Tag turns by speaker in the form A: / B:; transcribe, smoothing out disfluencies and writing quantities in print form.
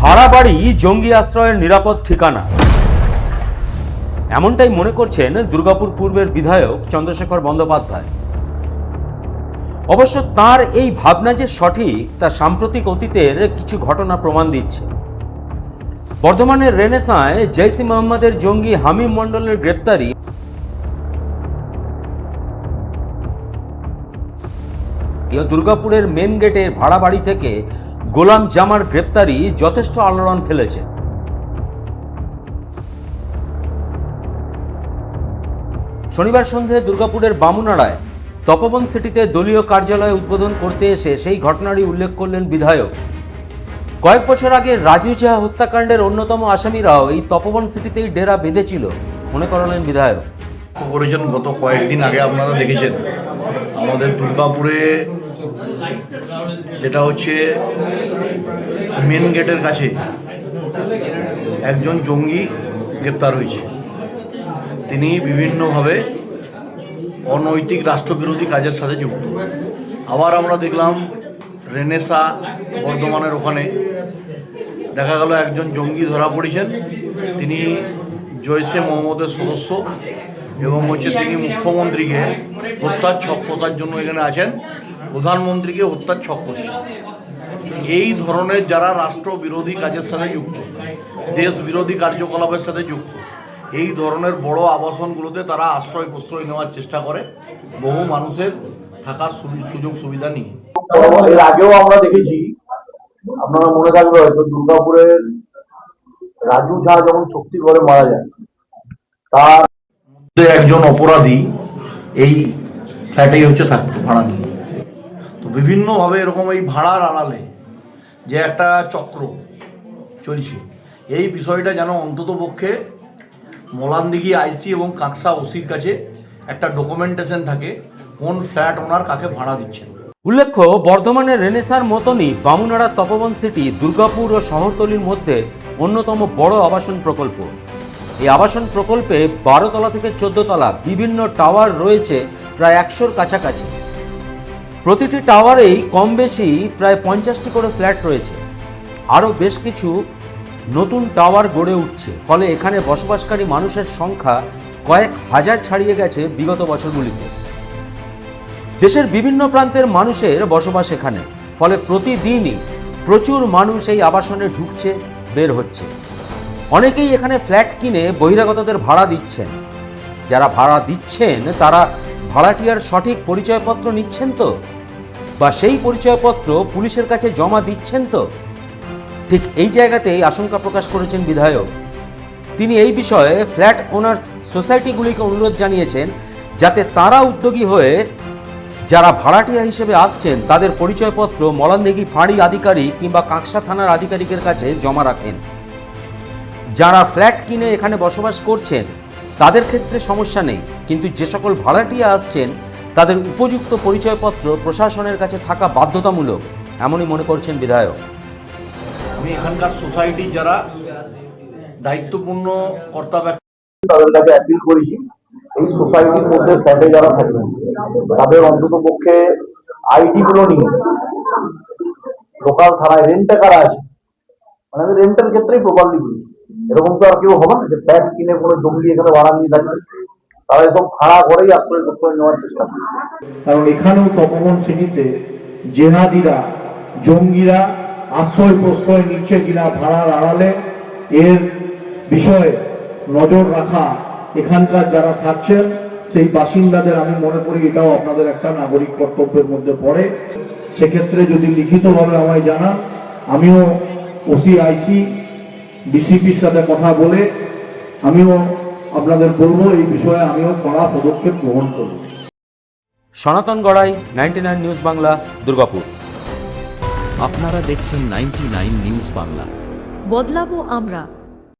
A: ভাড়া বাড়ি জঙ্গি আশ্রয়ের নিরাপদ ঠিকানা, এমনটাই মনে করছেন দুর্গাপুর পূর্বের বিধায়ক চন্দ্রশেখর বন্দ্যোপাধ্যায়। অবশ্য তার এই ভাবনা যে সঠিক তা সাম্প্রতিক অতীতের কিছু ঘটনা প্রমাণ দিচ্ছে। বর্ধমানের রেনেসাঁয় জৈশ-ই মোহাম্মদের জঙ্গি হামিম মণ্ডলের গ্রেপ্তারি, দুর্গাপুরের মেন গেটের ভাড়া বাড়ি থেকে গোলাম জামার গ্রেপ্তারি যথেষ্ট আলোড়ন ফেলেছে। শনিবার সন্ধে দুর্গাপুরের বামুনাড়ায় তপবন সিটিতে দলীয় কার্যালয় উদ্বোধন করতে এসে সেই ঘটনারই উল্লেখ করলেন বিধায়ক। কয়েক বছর আগে রাজু ঝা হত্যাকাণ্ডের অন্যতম আসামিরাও এই তপবন সিটিতেই ডেরা বেঁধেছিল মনে করালেন বিধায়ক।
B: করেছেন গত কয়েকদিন আগে আপনারা দেখেছেন আমাদের দুর্গাপুরে যেটা হচ্ছে মেন গেটের কাছে একজন জঙ্গি গ্রেপ্তার হয়েছে। তিনি বিভিন্নভাবে অনৈতিক রাষ্ট্রবিরোধী কাজের সাথে যুক্ত। আবার আমরা দেখলাম রেনেসাঁ বর্ধমানের ওখানে দেখা গেল একজন জঙ্গি ধরা পড়েছেন। তিনি জৈশ-এ মোহাম্মদের সদস্য এবং তিনি মুখ্যমন্ত্রীকে হত্যার ছক কষার জন্য এখানে আছেন, প্রধানমন্ত্রীকে হত্যার ছক কষছেন। এই ধরনের যারা রাষ্ট্রবিরোধী কাজের সাথে যুক্ত, দেশ বিরোধী কার্যকলাপের সাথে যুক্ত, এই ধরনের বড় আবাসনগুলোতে তারা আশ্রয় প্রশ্রয় নেওয়ার চেষ্টা করে বহু মানুষের থাকার সুযোগ সুবিধা নিয়ে।
C: এর আগেও আমরা দেখেছি, আপনারা মনে থাকবে হয়তো, দুর্গাপুরের রাজু ঝা যখন শক্তিগড়ে মারা যায়, তার
B: মধ্যে একজন অপরাধী এই ফ্ল্যাটেই হচ্ছে থাকতো ভাড়া নিয়ে। তো বিভিন্নভাবে এরকম এই ভাড়ার আড়ালে যে একটা চক্র চলছে, এই বিষয়টা যেন অন্তত পক্ষে মলানদিঘি আইসি এবং কাকসা ওসির কাছে একটা ডকুমেন্টেশন থাকে কোন ফ্ল্যাট ওনার কাকে ভাড়া দিচ্ছেন।
A: উল্লেখ্য, বর্ধমানের রেনেসাঁর মতনই বামুনাড়া তপবন সিটি দুর্গাপুর ও শহরতলির মধ্যে অন্যতম বড় আবাসন প্রকল্প। এই আবাসন প্রকল্পে 12 তলা থেকে 14 তলা বিভিন্ন টাওয়ার রয়েছে প্রায় 100-র কাছাকাছি। প্রতিটি টাওয়ারেই কম বেশি প্রায় 50টি করে ফ্ল্যাট রয়েছে। আরও বেশ কিছু নতুন টাওয়ার গড়ে উঠছে, ফলে এখানে বসবাসকারী মানুষের সংখ্যা কয়েক হাজার ছাড়িয়ে গেছে বিগত বছরগুলিতে। দেশের বিভিন্ন প্রান্তের মানুষের বসবাস এখানে, ফলে প্রতিদিনই প্রচুর মানুষ এই আবাসনে ঢুকছে, বের হচ্ছে। অনেকেই এখানে ফ্ল্যাট কিনে বহিরাগতদের ভাড়া দিচ্ছেন। যারা ভাড়া দিচ্ছেন তারা ভাড়াটিয়ার সঠিক পরিচয়পত্র নিচ্ছেন তো, বা সেই পরিচয়পত্র পুলিশের কাছে জমা দিচ্ছেন তো? ঠিক এই জায়গাতেই আশঙ্কা প্রকাশ করেছেন বিধায়ক। তিনি এই বিষয়ে ফ্ল্যাট ওনার্স সোসাইটিগুলিকে অনুরোধ জানিয়েছেন যাতে তারা উদ্যোগী হয়ে যারা ভাড়াটিয়া হিসেবে আসছেন তাদের পরিচয়পত্র মলানদিঘি ফাঁড়ি আধিকারিক কিংবা কাকসা থানার আধিকারিকের কাছে জমা রাখেন। যারা ফ্ল্যাট কিনে এখানে বসবাস করছেন তাদের ক্ষেত্রে সমস্যা নেই, কিন্তু যে সকল ভাড়াটিয়া আসছেন তাদের উপযুক্ত পরিচয়পত্র প্রশাসনের কাছে থাকা বাধ্যতামূলক, এমনই মনে করছেন বিধায়ক।
B: আমি এখানকার সোসাইটির যারা দায়িত্বপূর্ণ কর্তা ব্যক্তি
C: তাদের কাছে অ্যাপিল করেছি, এই সোসাইটির মধ্যে ফ্ল্যাটে যারা থাকবেন তাদের অন্তত পক্ষে আইডি গুলো নিয়ে লোকাল থানায় রেন্টে কারা আছে, মানে আমি রেন্টের ক্ষেত্রেই প্রপারলি বলি, এরকম তো আর কেউ হবে না যে ফ্ল্যাট কিনে কোনো জঙ্গি এখানে ভাড়া নিয়ে থাকবে। তারা একদম ভাড়া করেই আশ্রয় প্রশ্রয় নেওয়ার চেষ্টা করে।
D: কারণ এখানেও তপবন সিটিতে জেহাদিরা, জঙ্গিরা আশ্রয় প্রশ্রয় নিচ্ছে কিনা ভাড়ার আড়ালে, এর বিষয়ে নজর রাখা এখানকার যারা থাকছেন সেই বাসিন্দাদের, আমি মনে করি এটাও আপনাদের একটা নাগরিক কর্তব্যের মধ্যে পড়ে। সেক্ষেত্রে যদি লিখিতভাবে আমায় জানান, আমিও ওসি, আইসি, ডিসিপির সাথে কথা বলে আমিও আপনাদের বলবো এই বিষয়ে আমিও কড়া পদক্ষেপ গ্রহণ করব।
A: সনাতন গড়াই, 99 নিউজ বাংলা, দুর্গাপুর।
E: আপনারা দেখছেন 99 নিউজ বাংলা।
F: বদলাবো আমরা।